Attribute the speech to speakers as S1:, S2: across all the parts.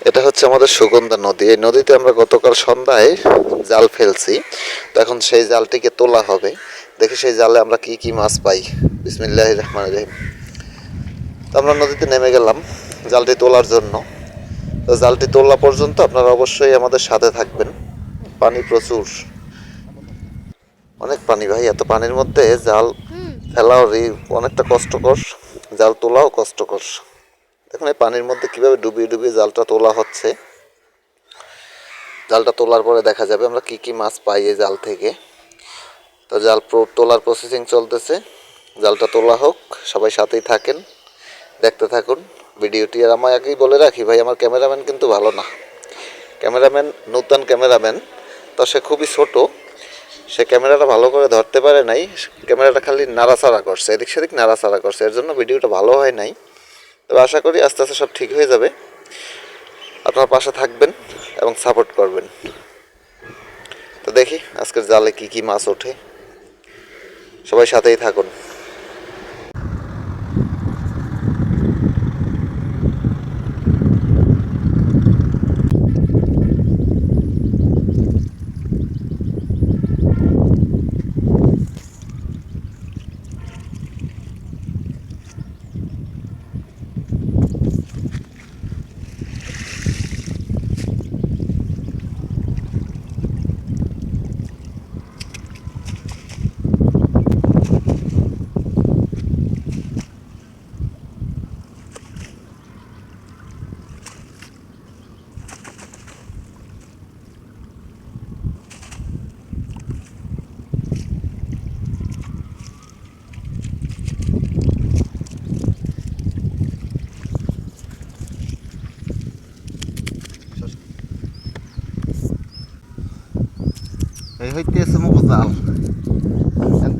S1: এটা হচ্ছে আমাদের সুগন্ধা নদী। এই নদীতে আমরা গতকাল সন্ধ্যায় জাল ফেলছি। তো এখন সেই জালটিকে তোলা হবে। দেখি সেই জালে আমরা কি কি মাছ পাই। বিসমিল্লাহির রহমানির রহিম। তো আমরা নদীতে নেমে গেলাম জালটি তোলার জন্য। তো জালটি তোলা পর্যন্ত আপনারা অবশ্যই আমাদের সাথে থাকবেন। পানি প্রচুর, অনেক পানি ভাই। এত পানির মধ্যে জাল ফেলাও অনেকটা কষ্টকর, জাল তোলাও কষ্টকর। দেখুন এই পানির মধ্যে কিভাবে ডুবিয়ে ডুবিয়ে জালটা তোলা হচ্ছে। জালটা তোলার পরে দেখা যাবে আমরা কি কি মাছ পাই এই জাল থেকে। তো জাল তোলার প্রসেসিং চলতেছে। জালটা তোলা হোক, সবাই সাথেই থাকেন, দেখতে থাকুন ভিডিওটি। আর আমি আগেই বলে রাখি ভাই, আমার ক্যামেরাম্যান কিন্তু ভালো না। ক্যামেরাম্যান নূতন ক্যামেরাম্যান, তো সে খুবই ছোট। সে ক্যামেরাটা ভালো করে ধরতে পারে নাই। ক্যামেরাটা খালি নাড়াচাড়া করছে, এদিক সেদিক নাড়াচাড়া করছে, এর জন্য ভিডিওটা ভালো হয় নাই। তবে আশা করি আস্তে আস্তে সব ঠিক হয়ে যাবে। আপনার পাশে থাকবেন এবং সাপোর্ট করবেন। তো দেখি আজকের জালে কি কি মাছ ওঠে, সবাই সাথেই থাকুন। এই হইতেছে মুখ জাল।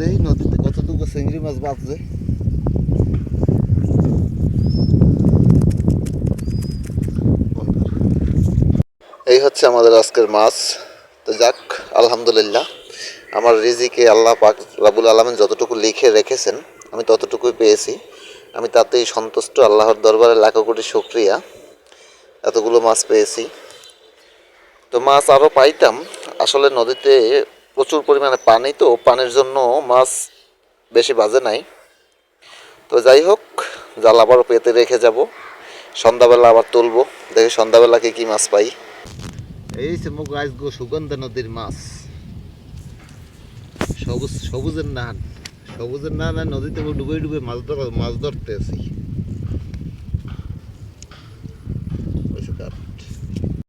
S1: এই নদীতে কতটুকু চিংড়ি মাছ বাঁচছে। এই হচ্ছে আমাদের আজকের মাছ। তো যাক, আলহামদুলিল্লাহ, আমার রিজিকে আল্লাহ পাক রাব্বুল আলামিন যতটুকু লিখে রেখেছেন আমি ততটুকুই পেয়েছি। আমি তাতেই সন্তুষ্ট। আল্লাহর দরবারে লাখো কোটি শুকরিয়া, এতগুলো মাছ পেয়েছি। তো মাছ আরও পাইতাম, আসলে নদীতে প্রচুর পরিমাণে পানি, তো পানির জন্য মাছ বেশি বাজে নাই। তো যাই হোক, জাল আবারও পেতে রেখে যাব, সন্ধ্যাবেলা আবার তুলবো। দেখি সন্ধ্যাবেলা কি মাছ পাই। এই সে মুখ আজ গো সুগন্ধা নদীর মাছ। সবুজের নান, সবুজের নান আর নদীতে ডুবে ডুবে মাছ ধরতে আছি।